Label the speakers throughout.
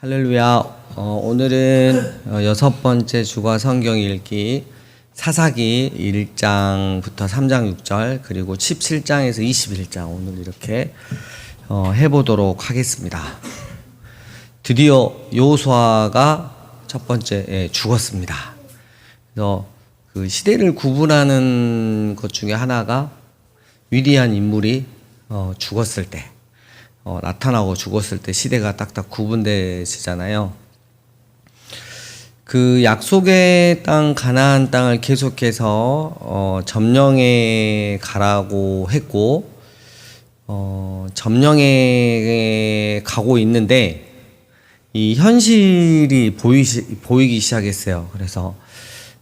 Speaker 1: 할렐루야. 오늘은 여섯 번째 주과 성경 읽기 사사기 1장부터 3장 6절 그리고 17장에서 21장 오늘 이렇게 해보도록 하겠습니다. 드디어 여호수아가 첫 번째 죽었습니다. 그래서 그 시대를 구분하는 것 중에 하나가 위대한 인물이 죽었을 때 나타나고 죽었을 때 시대가 딱딱 구분되시잖아요. 그 약속의 땅 가나안 땅을 계속해서 점령해 가라고 했고 점령해 가고 있는데 이 현실이 보이기 시작했어요. 그래서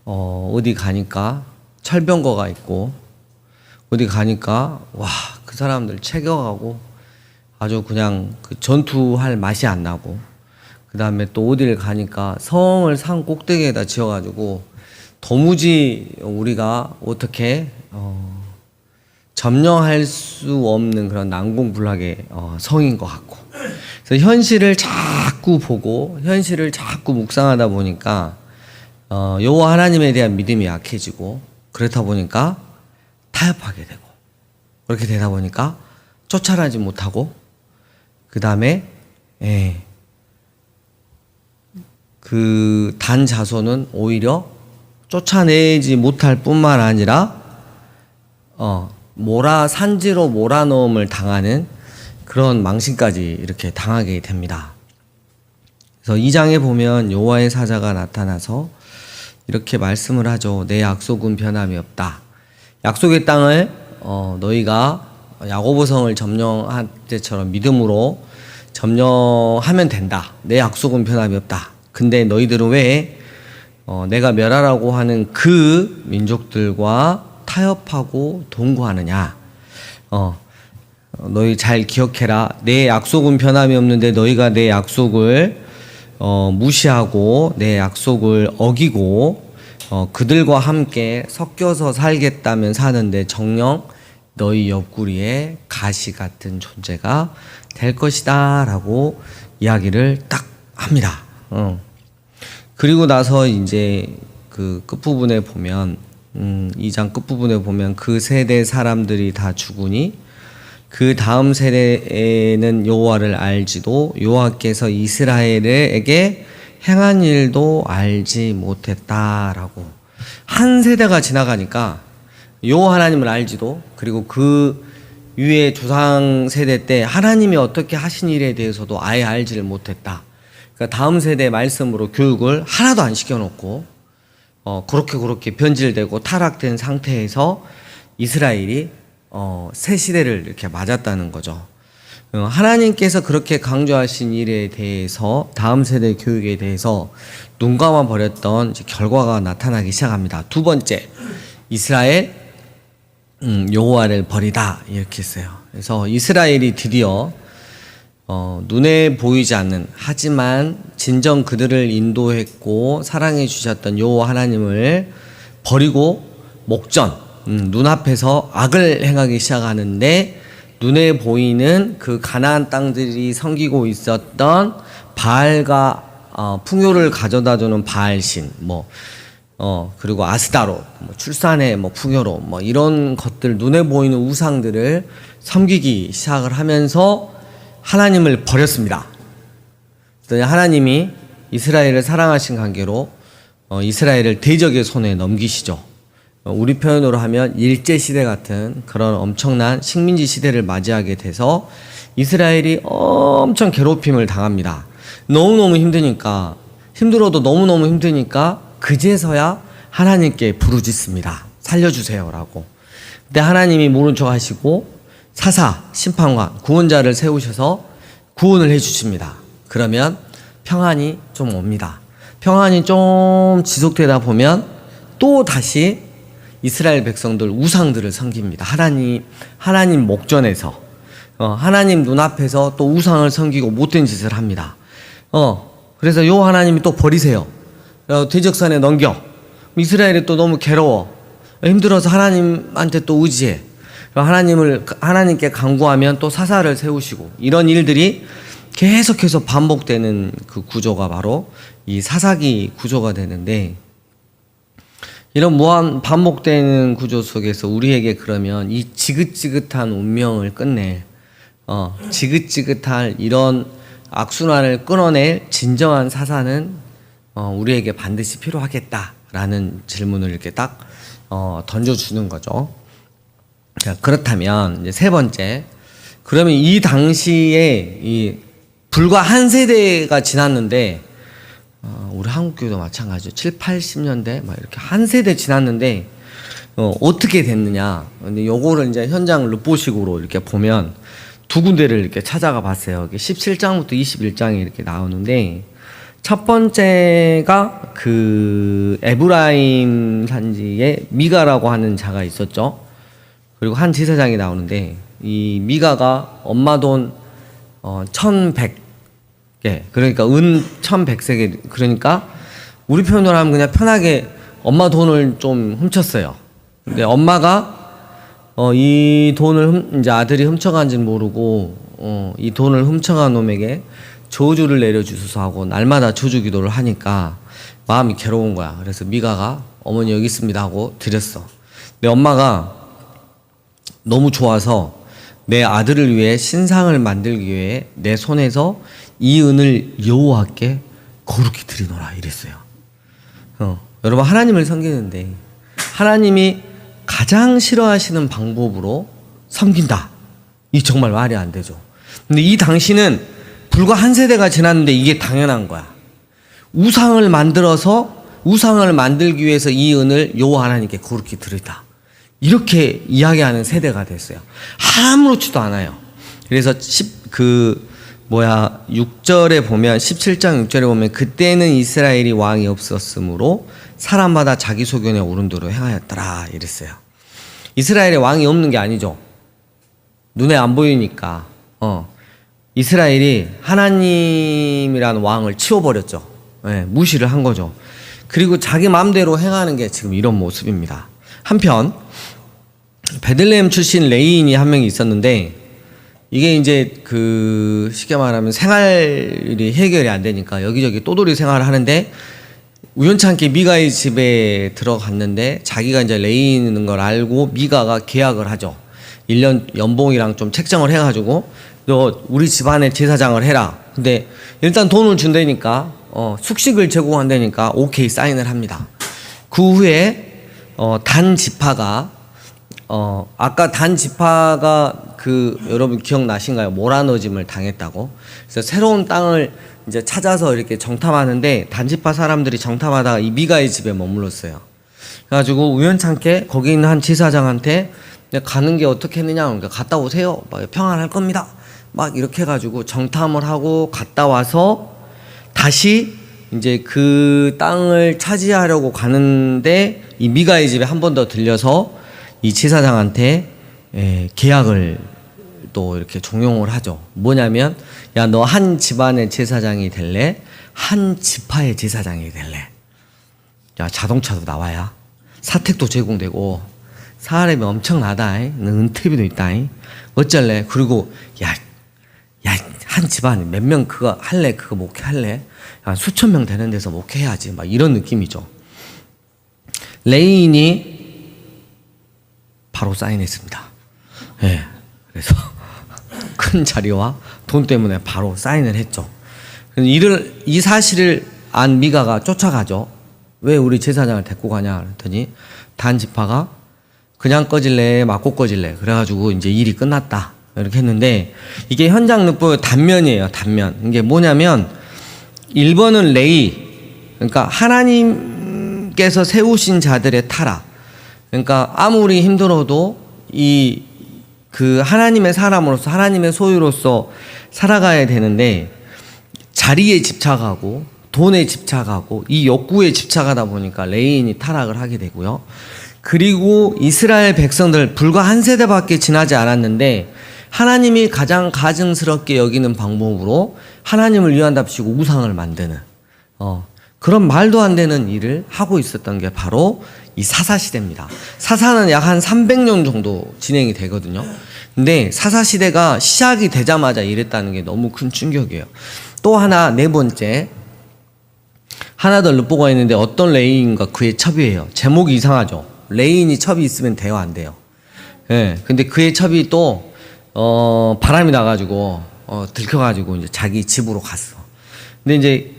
Speaker 1: 어디 가니까 철병거가 있고 어디 가니까 와, 그 사람들 체격하고 아주 그냥 그 전투할 맛이 안 나고, 그 다음에 또 어디를 가니까 성을 산 꼭대기에다 지어가지고 도무지 우리가 어떻게 점령할 수 없는 그런 난공불락의 성인 것 같고, 그래서 현실을 자꾸 보고 현실을 자꾸 묵상하다 보니까 여호와 하나님에 대한 믿음이 약해지고, 그렇다 보니까 타협하게 되고, 그렇게 되다 보니까 쫓아나지 못하고, 그 다음에 그 단 자손은 오히려 쫓아내지 못할 뿐만 아니라 산지로 몰아넣음을 당하는 그런 망신까지 이렇게 당하게 됩니다. 그래서 2장에 보면 여호와의 사자가 나타나서 이렇게 말씀을 하죠. 내 약속은 변함이 없다. 약속의 땅을 너희가 야고보 성을 점령할 때처럼 믿음으로 점령하면 된다. 내 약속은 변함이 없다. 근데 너희들은 왜 내가 멸하라고 하는 그 민족들과 타협하고 동거하느냐? 너희 잘 기억해라. 내 약속은 변함이 없는데 너희가 내 약속을 무시하고 내 약속을 어기고 그들과 함께 섞여서 살겠다면 사는데 정녕 너희 옆구리에 가시 같은 존재가 될 것이다 라고 이야기를 딱 합니다. 그리고 나서 이제 그 끝부분에 보면 2장 끝부분에 보면 그 세대 사람들이 다 죽으니 그 다음 세대에는 여호와를 알지도 여호와께서 이스라엘에게 행한 일도 알지 못했다라고. 한 세대가 지나가니까 여호와 하나님을 알지도, 그리고 그 위에 조상 세대 때 하나님이 어떻게 하신 일에 대해서도 아예 알지를 못했다. 그러니까 다음 세대 말씀으로 교육을 하나도 안 시켜놓고 그렇게 변질되고 타락된 상태에서 이스라엘이 새 시대를 이렇게 맞았다는 거죠. 하나님께서 그렇게 강조하신 일에 대해서 다음 세대 교육에 대해서 눈 감아 버렸던 결과가 나타나기 시작합니다. 두 번째, 이스라엘 여호와를 버리다 이렇게 했어요. 그래서 이스라엘이 드디어 눈에 보이지 않는, 하지만 진정 그들을 인도했고 사랑해 주셨던 여호와 하나님을 버리고 목전, 눈앞에서 악을 행하기 시작하는데, 눈에 보이는 그 가나안 땅들이 섬기고 있었던 바알과 풍요를 가져다주는 바알신, 그리고 아스다롯, 출산의 풍요로, 이런 것들, 눈에 보이는 우상들을 섬기기 시작을 하면서 하나님을 버렸습니다. 하나님이 이스라엘을 사랑하신 관계로 이스라엘을 대적의 손에 넘기시죠. 우리 표현으로 하면 일제시대 같은 그런 엄청난 식민지 시대를 맞이하게 돼서 이스라엘이 엄청 괴롭힘을 당합니다. 너무너무 힘들어도 너무너무 힘드니까 그제서야 하나님께 부르짖습니다. 살려주세요라고. 근데 하나님이 모른 척 하시고 사사, 심판관, 구원자를 세우셔서 구원을 해주십니다. 그러면 평안이 좀 옵니다. 평안이 좀 지속되다 보면 또 다시 이스라엘 백성들 우상들을 섬깁니다. 하나님 목전에서 하나님 눈앞에서 또 우상을 섬기고 못된 짓을 합니다. 그래서 요 하나님이 또 버리세요. 대적산에 넘겨. 이스라엘이 또 너무 괴로워. 힘들어서 하나님한테 또 의지해. 하나님께 간구하면 또 사사를 세우시고, 이런 일들이 계속해서 반복되는 그 구조가 바로 이 사사기 구조가 되는데, 이런 무한 반복되는 구조 속에서 우리에게 그러면 이 지긋지긋한 운명을 끝낼 지긋지긋한 이런 악순환을 끊어낼 진정한 사사는 우리에게 반드시 필요하겠다라는 질문을 이렇게 딱 던져주는 거죠. 자, 그렇다면 이제 세 번째, 그러면 이 당시에 이 불과 한 세대가 지났는데, 우리 한국교도 마찬가지죠. 7, 80년대 막 이렇게 한 세대 지났는데 어떻게 됐느냐. 근데 요거를 이제 현장 르포식으로 이렇게 보면 두 군데를 이렇게 찾아가 봤어요. 17장부터 21장이 이렇게 나오는데, 첫 번째가 그 에브라임 산지에 미가라고 하는 자가 있었죠. 그리고 한 제사장이 나오는데, 이 미가가 엄마 돈 1100개, 그러니까 은 1100세계, 그러니까 우리 표현으로 하면 그냥 편하게 엄마 돈을 좀 훔쳤어요. 근데 엄마가 이 돈을 이제 아들이 훔쳐간지는 모르고 이 돈을 훔쳐간 놈에게 저주를 내려주소서 하고 날마다 저주 기도를 하니까 마음이 괴로운 거야. 그래서 미가가 어머니 여기 있습니다 하고 드렸어. 근데 엄마가 너무 좋아서 내 아들을 위해 신상을 만들기 위해 내 손에서 이 은을 여호와께 거룩히 드리노라 이랬어요. 여러분, 하나님을 섬기는데 하나님이 가장 싫어하시는 방법으로 섬긴다. 이 정말 말이 안 되죠. 근데 이 당시는 불과 한 세대가 지났는데 이게 당연한 거야. 우상을 만들기 위해서 이 은을 여호와 하나님께 거룩히 드리다. 이렇게 이야기하는 세대가 됐어요. 아무렇지도 않아요. 그래서 6절에 보면, 17장 6절에 보면, 그때는 이스라엘이 왕이 없었으므로 사람마다 자기 소견에 오른 대로 행하였더라 이랬어요. 이스라엘에 왕이 없는 게 아니죠. 눈에 안 보이니까 이스라엘이 하나님이라는 왕을 치워버렸죠. 무시를 한 거죠. 그리고 자기 마음대로 행하는 게 지금 이런 모습입니다. 한편 베들레헴 출신 레위인이 한 명이 있었는데, 이게 이제 그 쉽게 말하면 생활이 해결이 안 되니까 여기저기 또돌이 생활을 하는데, 우연찮게 미가의 집에 들어갔는데 자기가 이제 레위인인 걸 알고 미가가 계약을 하죠. 1년 연봉이랑 좀 책정을 해가지고 너 우리 집안의 제사장을 해라. 근데 일단 돈을 준다니까 숙식을 제공한다니까 오케이 사인을 합니다. 그 후에 단 지파가 아까 단 지파가 여러분 기억나신가요? 몰아넣어짐을 당했다고. 그래서 새로운 땅을 이제 찾아서 이렇게 정탐하는데 단지파 사람들이 정탐하다가 이 미가의 집에 머물렀어요. 그래가지고 우연찮게 거기 있는 한 제사장한테 가는 게 어떻게 했느냐, 그러니까 갔다 오세요. 막 평안할 겁니다. 막 이렇게 해가지고 정탐을 하고 갔다 와서 다시 이제 그 땅을 차지하려고 가는데 이 미가의 집에 한 번 더 들려서 이 제사장한테 계약을 또 이렇게 종용을 하죠. 뭐냐면, 야, 너 한 집안의 제사장이 될래? 한 지파의 제사장이 될래? 야, 자동차도 나와야 사택도 제공되고 사람이 엄청나다. 은퇴비도 있다. 어쩔래? 그리고 야, 한 집안 몇 명 그거 할래? 그거 목회할래? 야, 수천 명 되는 데서 목회해야지. 막 이런 느낌이죠. 레위인이 바로 사인했습니다. 그래서 큰 자리와 돈 때문에 바로 사인을 했죠. 이 사실을 안 미가가 쫓아가죠. 왜 우리 제사장을 데리고 가냐 그랬더니 단 지파가 그냥 꺼질래 맞고 꺼질래 그래가지고 이제 일이 끝났다 이렇게 했는데, 이게 현장 늑보의 단면이에요. 단면. 이게 뭐냐면 1번은 레위, 그러니까 하나님께서 세우신 자들의 타락. 그러니까 아무리 힘들어도 그 하나님의 사람으로서 하나님의 소유로서 살아가야 되는데 자리에 집착하고 돈에 집착하고 이 욕구에 집착하다 보니까 레위인이 타락을 하게 되고요. 그리고 이스라엘 백성들 불과 한 세대밖에 지나지 않았는데 하나님이 가장 가증스럽게 여기는 방법으로 하나님을 위한답시고 우상을 만드는 그런 말도 안 되는 일을 하고 있었던 게 바로 이 사사 시대입니다. 사사는 약 한 300년 정도 진행이 되거든요. 근데 사사 시대가 시작이 되자마자 이랬다는 게 너무 큰 충격이에요. 또 하나, 네 번째, 하나 더 르뽀가 있는데 어떤 레인과 그의 첩이에요. 제목이 이상하죠. 레인이 첩이 있으면 돼요, 안 돼요? 예. 근데 그의 첩이 또 바람이 나가지고 들켜가지고 이제 자기 집으로 갔어. 근데 이제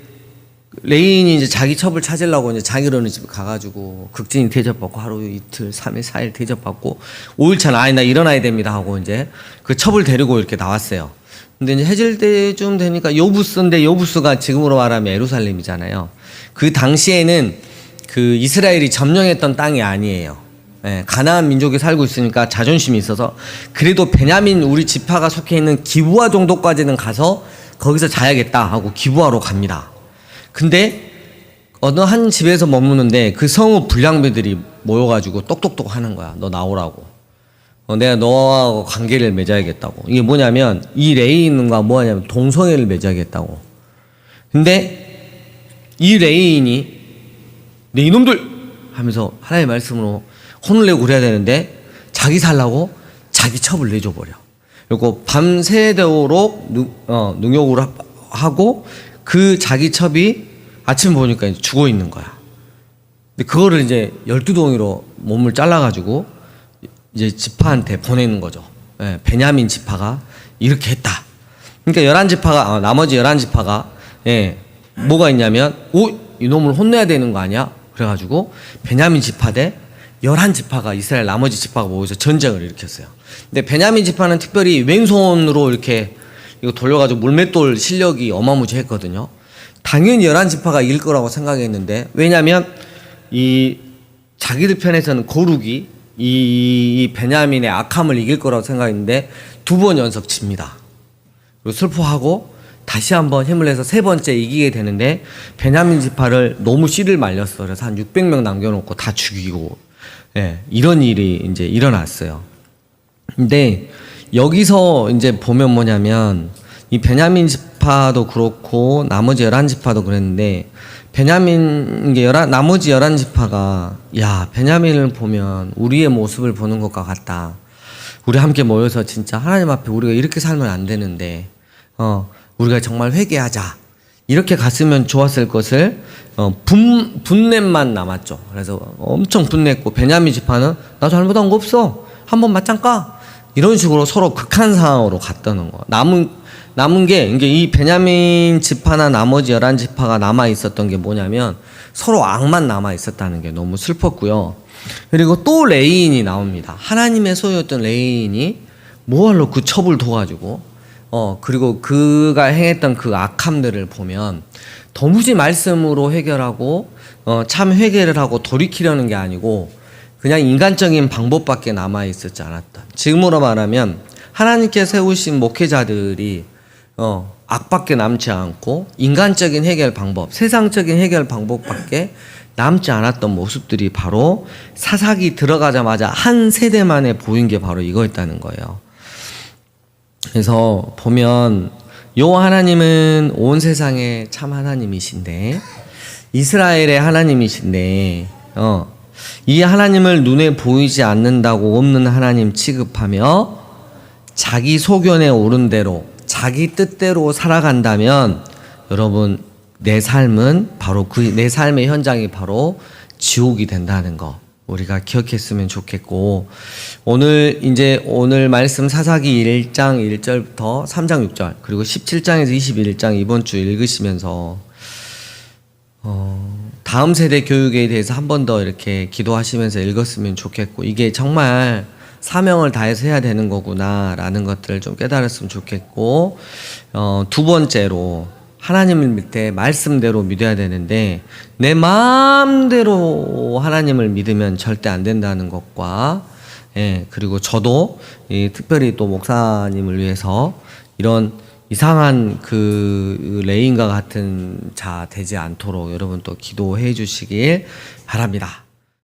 Speaker 1: 레인이 이제 자기 첩을 찾으려고 이제 자기로는 집에 가가지고 극진히 대접받고 하루 이틀 3일 4일 대접받고 5일차는 아니 나 일어나야 됩니다 하고 이제 그 첩을 데리고 이렇게 나왔어요. 근데 이제 해질 때쯤 되니까 요부스인데 요부스가 지금으로 말하면 예루살렘이잖아요. 그 당시에는 그 이스라엘이 점령했던 땅이 아니에요. 예, 가나안 민족이 살고 있으니까 자존심이 있어서 그래도 베냐민 우리 지파가 속해 있는 기브아 정도까지는 가서 거기서 자야겠다 하고 기브아로 갑니다. 근데 어느 한 집에서 머무는데 그 성읍 불량배들이 모여가지고 똑똑똑 하는 거야. 너 나오라고. 내가 너하고 관계를 맺어야겠다고. 이게 뭐냐면 이 레인과 뭐하냐면 동성애를 맺어야겠다고. 근데 이 레인이 네 이놈들 하면서 하나님의 말씀으로 혼을 내고 그래야 되는데 자기 살라고 자기 첩을 내줘버려. 그리고 밤새도록 능욕을 하고 그 자기 첩이 아침 보니까 죽어 있는 거야. 근데 그거를 이제 12덩이로 몸을 잘라가지고 이제 지파한테 보내는 거죠. 예, 베냐민 지파가 이렇게 했다. 그러니까 11지파가, 나머지 11지파가, 예, 뭐가 있냐면, 이놈을 혼내야 되는 거 아니야? 그래가지고 베냐민 지파 대 11지파가 이스라엘 나머지 지파가 모여서 전쟁을 일으켰어요. 근데 베냐민 지파는 특별히 왼손으로 이렇게 이거 돌려가지고 물맷돌 실력이 어마무지했거든요. 당연히 11지파가 이길 거라고 생각했는데, 왜냐면 이 자기들 편에서는 거룩이 이 베냐민의 악함을 이길 거라고 생각했는데 2번 연속 집니다. 그리고 슬퍼하고 다시 한번 힘을 내서 3번째 이기게 되는데 베냐민 지파를 너무 씨를 말렸어. 그래서 한 600명 남겨놓고 다 죽이고, 예, 이런 일이 이제 일어났어요. 근데 여기서 이제 보면 뭐냐면 이 베냐민 지파도 그렇고 나머지 11지파도 그랬는데 나머지 11지파가 야 베냐민을 보면 우리의 모습을 보는 것과 같다. 우리 함께 모여서 진짜 하나님 앞에 우리가 이렇게 살면 안 되는데 우리가 정말 회개하자. 이렇게 갔으면 좋았을 것을 분냄만 남았죠. 그래서 엄청 분냈고 베냐민 지파는 나 잘못한 거 없어. 한번 맞짱 까. 이런 식으로 서로 극한 상황으로 갔다는 거. 남은 게 이게 이 베냐민 지파나 나머지 11지파가 남아 있었던 게 뭐냐면 서로 악만 남아 있었다는 게 너무 슬펐고요. 그리고 또 레인이 나옵니다. 하나님의 소유였던 레인이 뭐할로 그 첩을 둬가지고 그리고 그가 행했던 그 악함들을 보면 도무지 말씀으로 해결하고 참 회개를 하고 돌이키려는 게 아니고 그냥 인간적인 방법밖에 남아 있었지 않았다. 지금으로 말하면 하나님께 세우신 목회자들이 악밖에 남지 않고 인간적인 해결 방법, 세상적인 해결 방법밖에 남지 않았던 모습들이 바로 사사기 들어가자마자 한 세대 만에 보인 게 바로 이거였다는 거예요. 그래서 보면 여호와 하나님은 온 세상의 참 하나님이신데 이스라엘의 하나님이신데 이 하나님을 눈에 보이지 않는다고 없는 하나님 취급하며 자기 소견에 오른 대로 자기 뜻대로 살아간다면 여러분 내 삶은 바로 내 삶의 현장이 바로 지옥이 된다는 거 우리가 기억했으면 좋겠고 오늘 말씀 사사기 1장 1절부터 3장 6절 그리고 17장에서 21장 이번 주 읽으시면서 다음 세대 교육에 대해서 한 번 더 이렇게 기도하시면서 읽었으면 좋겠고 이게 정말 사명을 다해서 해야 되는 거구나라는 것들을 좀 깨달았으면 좋겠고 2번째로 하나님을 믿을 때 말씀대로 믿어야 되는데 내 마음대로 하나님을 믿으면 절대 안 된다는 것과 그리고 저도 특별히 또 목사님을 위해서 이런 이상한 그 레인과 같은 자 되지 않도록 여러분 또 기도해 주시길 바랍니다.